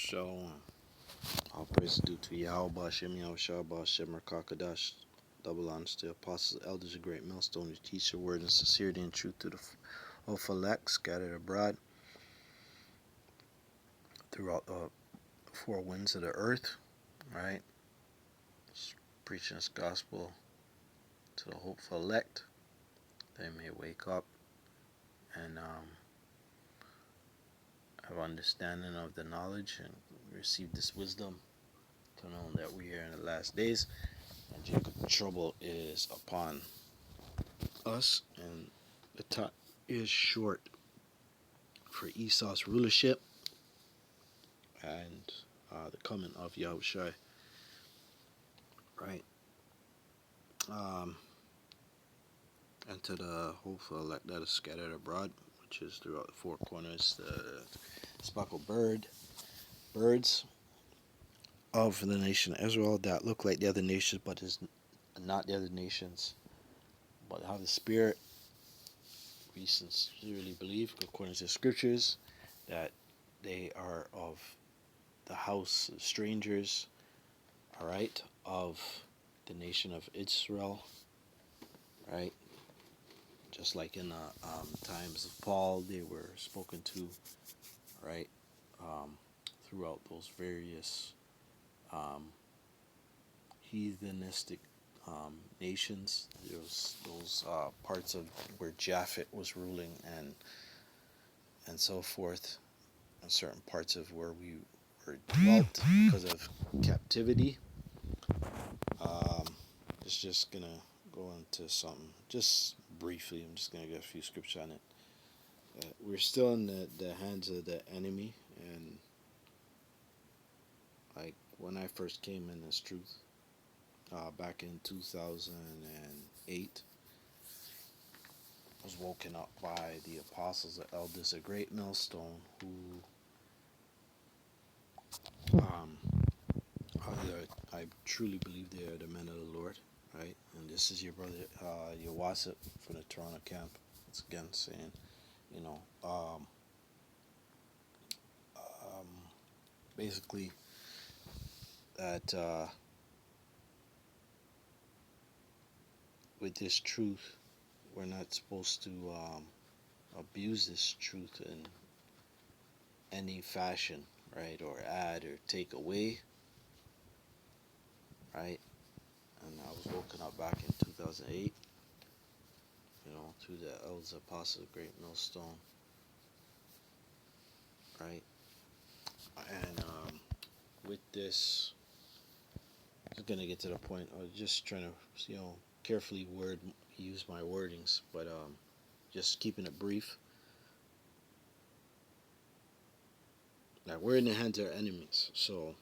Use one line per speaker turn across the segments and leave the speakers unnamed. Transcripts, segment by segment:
Shalom. All praise is due to Yahweh Hashem Yahushua Hashem Kakadash. Double honors to the apostles, elders, a great millstone to teach the word in sincerity and truth to the elect scattered abroad throughout the four winds of the earth. Right? Preaching this gospel to the hopeful elect. They may wake up and have understanding of the knowledge and receive this wisdom to know that we are in the last days and Jacob's trouble is upon us and the time is short for Esau's rulership and the coming of Yahushua. Right? And to the hopeful elect that is scattered abroad, which is throughout the four corners, the speckled birds of the nation of Israel that look like the other nations but is not the other nations, but have the spirit. We sincerely believe, according to the scriptures, that they are of the house of strangers, all right, of the nation of Israel, right? Just like in the times of Paul, they were spoken to, right, throughout those various heathenistic nations. There was those parts of where Japhet was ruling and so forth, and certain parts of where we were dwelt because of captivity. It's just gonna go into something just briefly. I'm just gonna get a few scriptures on it. We're still in the hands of the enemy, and like when I first came in this truth, back in 2008, I was woken up by the apostles, the elders, a great millstone, who I truly believe they are the men of the Lord, right? And this is your brother Yawasip from the Toronto camp. Once again, saying, you know, basically that with this truth, we're not supposed to abuse this truth in any fashion, right? Or add or take away, right? And I was woken up back in 2008, through the elders, apostles, great millstone, right? And with this, I'm gonna get to the point. I was just trying to, carefully use my wordings, but just keeping it brief. Like, we're in the hands of our enemies, so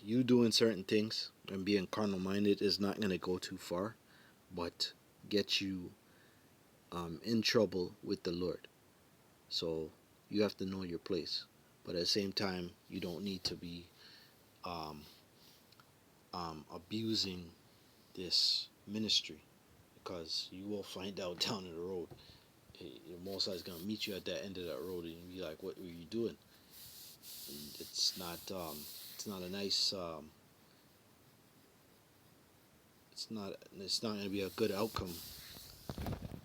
you doing certain things and being carnal minded is not gonna go too far, but get you in trouble with the Lord. So you have to know your place, but at the same time, you don't need to be abusing this ministry, because you will find out down the road. Your Mosai is gonna meet you at that end of that road, and you'll be like, "What were you doing?" And it's not a nice it's not gonna be a good outcome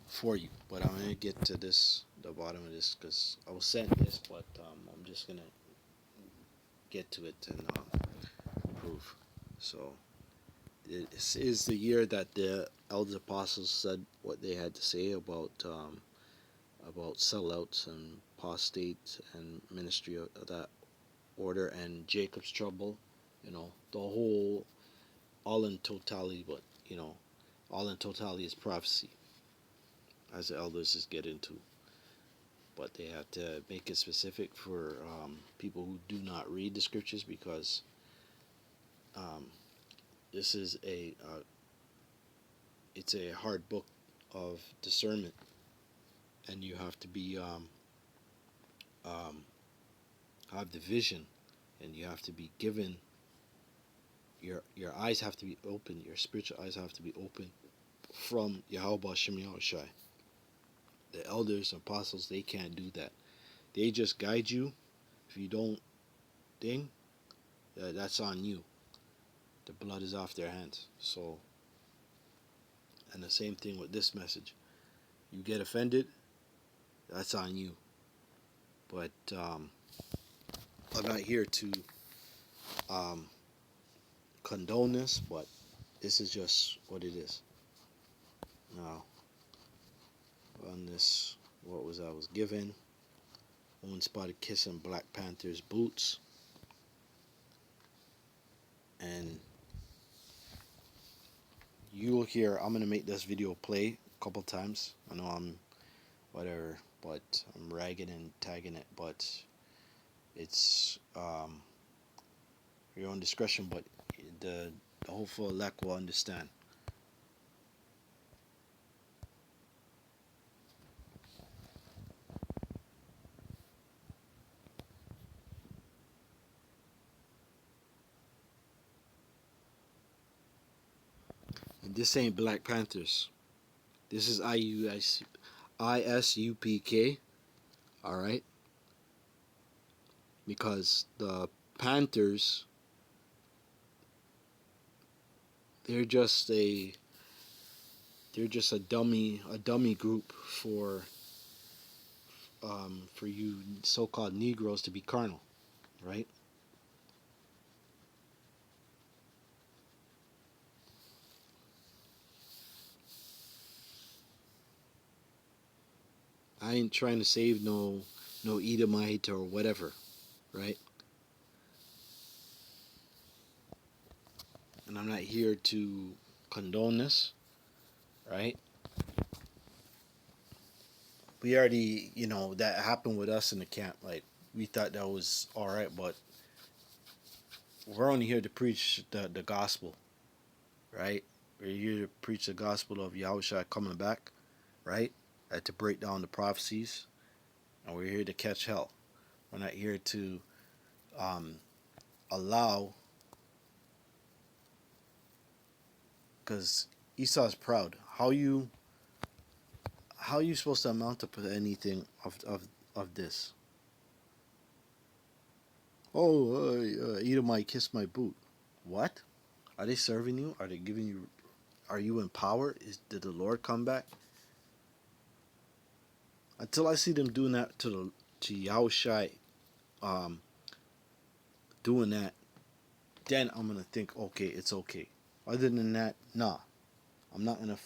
for you. But I'm gonna get to the bottom of this, because I was sent this, but I'm just gonna get to it and prove. So this is the year that the elder apostles said what they had to say about sellouts and apostate and ministry of that order and Jacob's trouble. The whole, all in totality, but all in totality is prophecy, as the elders just get into. But they have to make it specific for people who do not read the scriptures, because this is it's a hard book of discernment, and you have to be have the vision, and you have to be given your eyes have to be open, your spiritual eyes have to be open from Yahweh Shem Yahushai. The elders and apostles, they can't do that. They just guide you. If you don't think, that's on you. The blood is off their hands. So, and the same thing with this message. You get offended, that's on you. But I'm not here to um, condone this, but this is just what it is. Now, on this, what was I was given? One spotted kissing Black Panther's boots, and you will hear. I'm gonna make this video play a couple times. I know I'm whatever, but I'm ragging and tagging it, but it's your own discretion. But the hopeful elect will understand. And this ain't Black Panthers. This is ISUPK. All right, because the Panthers, they're just a dummy group for you so-called Negroes to be carnal, right? I ain't trying to save no Edomite or whatever, right? And I'm not here to condone this, right? We already, that happened with us in the camp. Like, we thought that was all right, but we're only here to preach the gospel, right? We're here to preach the gospel of Yahushua coming back, right? To break down the prophecies, and we're here to catch hell. We're not here to um, allow, because Esau's proud. How you supposed to amount to anything of this? Oh, Edomite kissed my boot. What? Are they serving you? Are they giving you? Are you in power? Did the Lord come back? Until I see them doing that to Yahushai, um, doing that, then I'm gonna think, okay, it's okay. Other than that, nah, I'm not gonna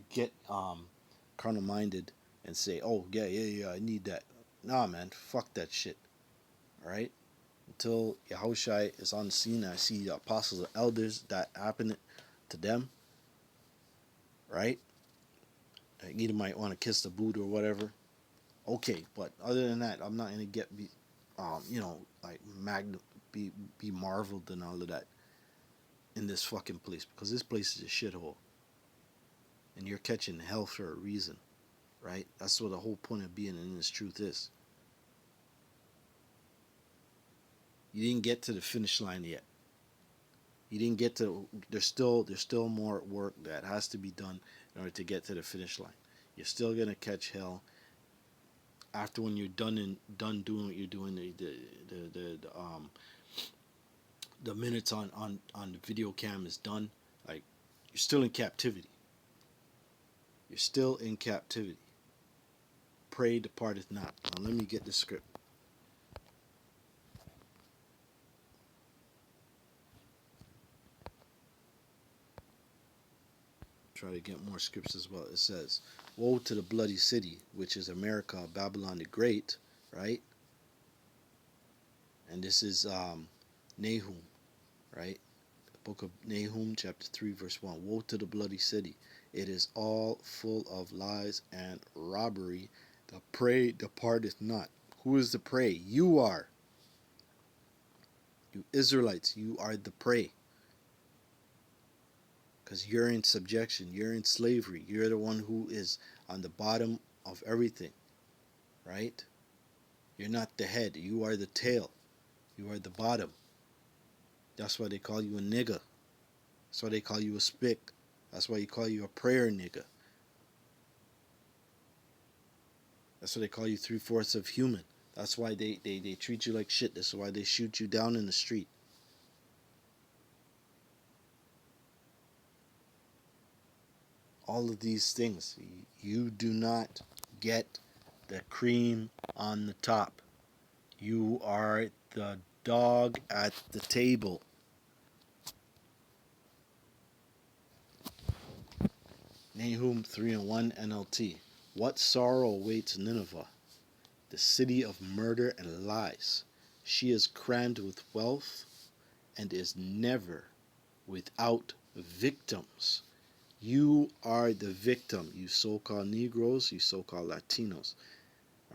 get carnal minded and say, oh yeah, I need that. Nah, man, fuck that shit. All right. Until Yahushai is on the scene, and I see the apostles and elders that happened to them, right? Either might want to kiss the boot or whatever. Okay, but other than that, I'm not gonna like be marveled and all of that in this fucking place, because this place is a shithole, and you're catching hell for a reason, right? That's what the whole point of being in this truth is. You didn't get to the finish line yet. You didn't get to. There's still more work that has to be done in order to get to the finish line. You're still gonna catch hell after when you're done doing what you're doing. The minutes on the video cam is done. Like, you're still in captivity. You're still in captivity. Pray departeth not. Now let me get the script. Try to get more scripts as well. It says, woe to the bloody city, which is America, Babylon the Great, right? And this is Nahum, right? The book of Nahum, chapter 3, verse 1. Woe to the bloody city. It is all full of lies and robbery. The prey departeth not. Who is the prey? You are. You Israelites, you are the prey. Because you're in subjection. You're in slavery. You're the one who is on the bottom of everything, right? You're not the head. You are the tail. You are the bottom. That's why they call you a nigga. That's why they call you a spick. That's why you call you a prayer nigga. That's why they call you 3/4 of human. That's why they treat you like shit. That's why they shoot you down in the street. all of these things. You do not get the cream on the top. You are the dog at the table. Nahum 3:1 NLT. What sorrow awaits Nineveh, the city of murder and lies. She is crammed with wealth and is never without victims. You are the victim, you so-called Negroes, you so-called Latinos.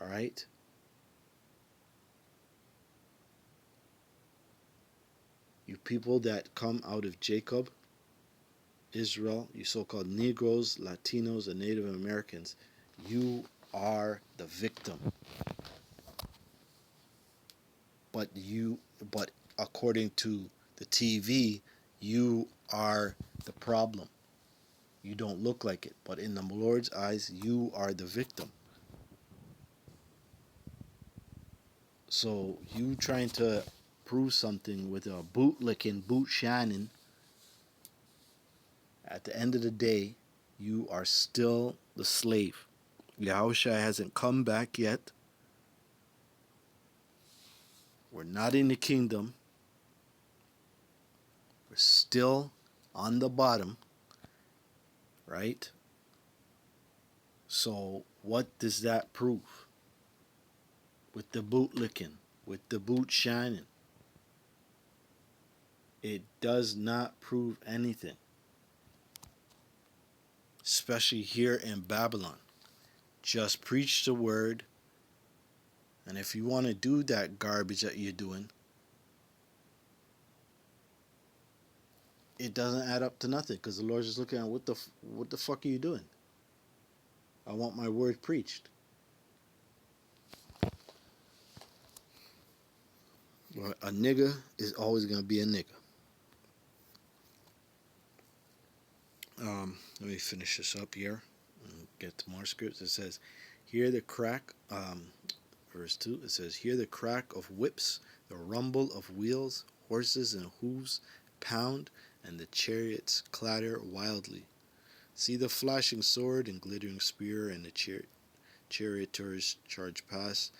All right? You people that come out of Jacob, Israel, you so-called Negroes, Latinos, and Native Americans, you are the victim. But according to the TV, you are the problem. You don't look like it, but in the Lord's eyes, you are the victim. So you trying to prove something with a boot licking, boot shining, at the end of the day, you are still the slave. Yahushua hasn't come back yet. We're not in the kingdom. We're still on the bottom, right? So what does that prove? With the boot licking, with the boot shining, it does not prove anything. Especially here in Babylon. Just preach the word. And if you want to do that garbage that you're doing, it doesn't add up to nothing, because the Lord's just looking at what the fuck are you doing? I want my word preached. Well, a nigga is always gonna be a nigga. Let me finish this up here and get to more scripts. It says, "Hear the crack." Verse 2. It says, "Hear the crack of whips, the rumble of wheels, horses and hooves pound, and the chariots clatter wildly. See the flashing sword and glittering spear, and the charioteers charge past.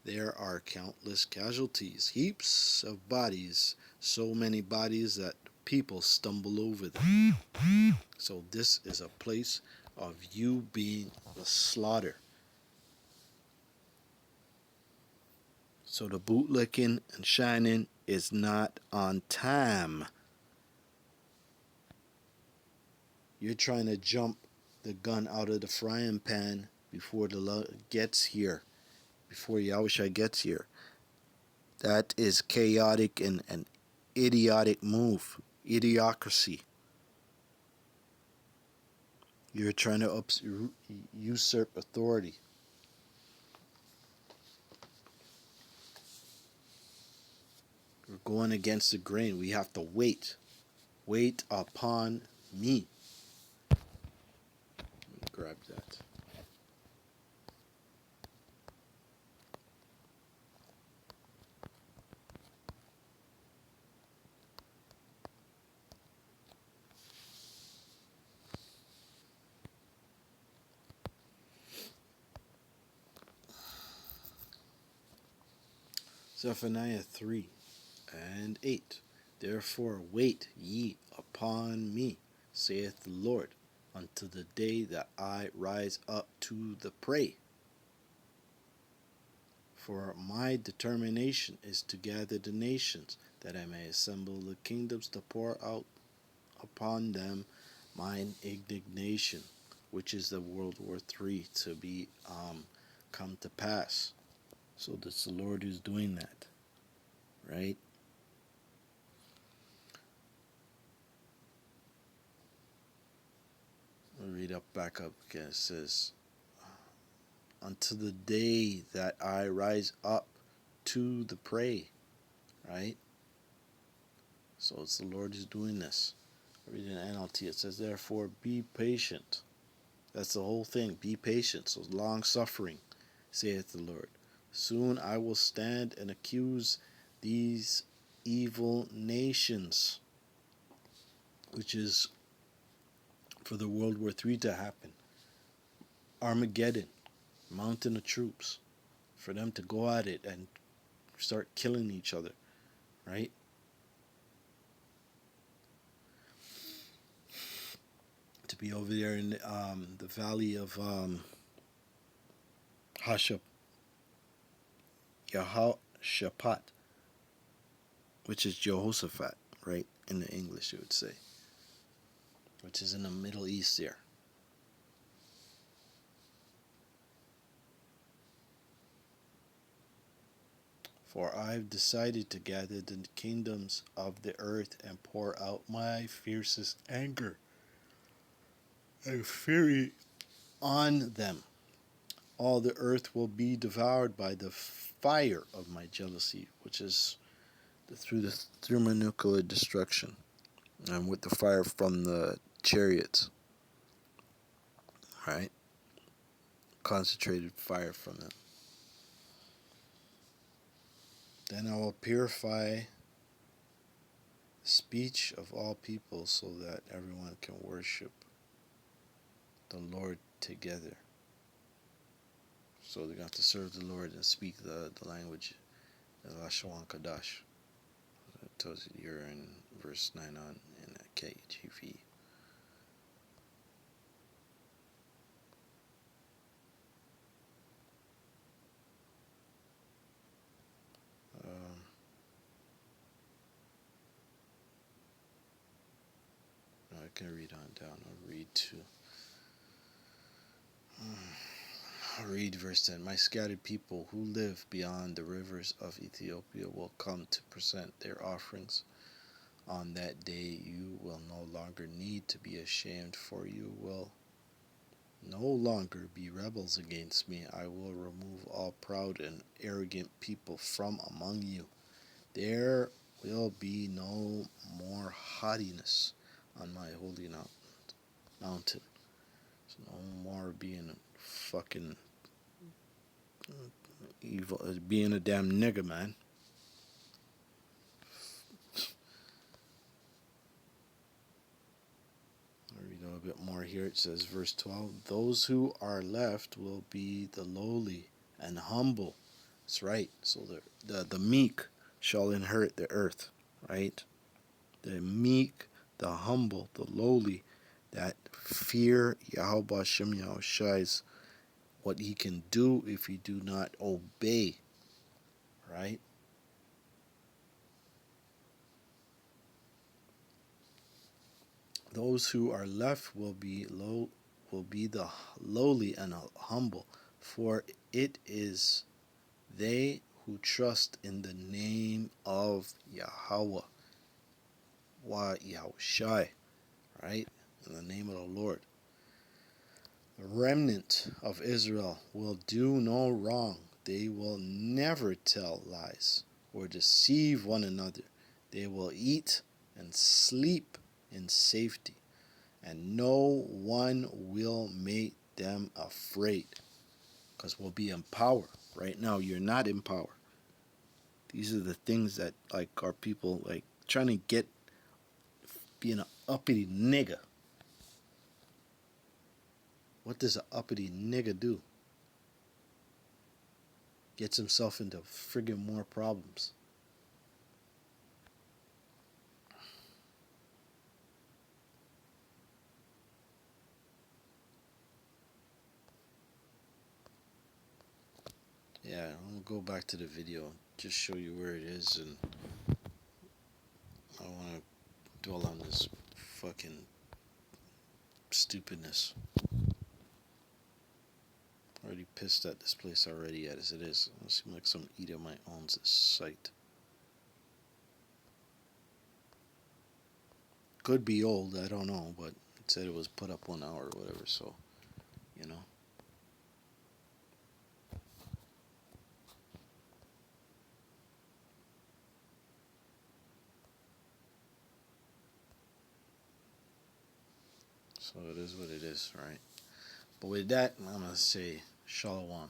There are countless casualties, heaps of bodies, so many bodies that people stumble over them." So this is a place of you being the slaughter. So the bootlicking and shining is not on time. You're trying to jump the gun out of the frying pan before the Lord gets here, before Yahushua gets here. That is chaotic and an idiotic move. Idiocracy. You're trying to usurp authority. We're going against the grain. We have to wait. Wait upon me. Let me grab that. Zephaniah 3:8. Therefore wait ye upon me, saith the Lord, until the day that I rise up to the prey. For my determination is to gather the nations, that I may assemble the kingdoms to pour out upon them mine indignation, which is the World War III, to be come to pass. So that's the Lord who's doing that, right? I'll read up back up again. It says, until the day that I rise up to the prey, right? So it's the Lord who's doing this. I read in NLT, it says, therefore be patient. That's the whole thing. Be patient. So long suffering, saith the Lord. Soon I will stand and accuse these evil nations, which is for the World War III to happen. Armageddon, mountain of troops, for them to go at it and start killing each other, right? To be over there in the valley of Hashap, Yahashaphat, which is Jehoshaphat, right? In the English, you would say, which is in the Middle East there. For I've decided to gather the kingdoms of the earth and pour out my fiercest anger and fury on them. All the earth will be devoured by the fire of my jealousy, which is through the thermonuclear destruction, and with the fire from the chariots, right? Concentrated fire from them. Then I will purify the speech of all people so that everyone can worship the Lord together. So they're going to serve the Lord and speak the language, the Lashon Kadash. It tells you here in verse 9 on in the KJV. I can read on down. I'll read verse 10. My scattered people who live beyond the rivers of Ethiopia will come to present their offerings. On that day you will no longer need to be ashamed, for you will no longer be rebels against me. I will remove all proud and arrogant people from among you. There will be no more haughtiness on my holy mountain. So no more being fucking evil, being a damn nigger, man. I'll read a little bit more here. It says, verse 12, those who are left will be the lowly and humble. That's right. So the meek shall inherit the earth, right? The meek, the humble, the lowly, that fear Yahweh Shem Yahushai's, what he can do if you do not obey, right? Those who are left will be the lowly and humble, for it is they who trust in the name of Yahweh, Yahushai, right? In the name of the Lord. The remnant of Israel will do no wrong. They will never tell lies or deceive one another. They will eat and sleep in safety, and no one will make them afraid, because we'll be in power. Right now, you're not in power. These are the things that, like, our people, like, trying to get, being an uppity nigga. What does an uppity nigga do? Gets himself into friggin' more problems. Yeah, I'm gonna go back to the video, just show you where it is, and I don't want to dwell on this fucking stupidness. Already pissed at this place already as it is. It seems like some Edomite owns this site. Could be old, I don't know, but it said it was put up 1 hour or whatever, so, you know. So it is what it is, right? But with that, I'm going to say Shalom.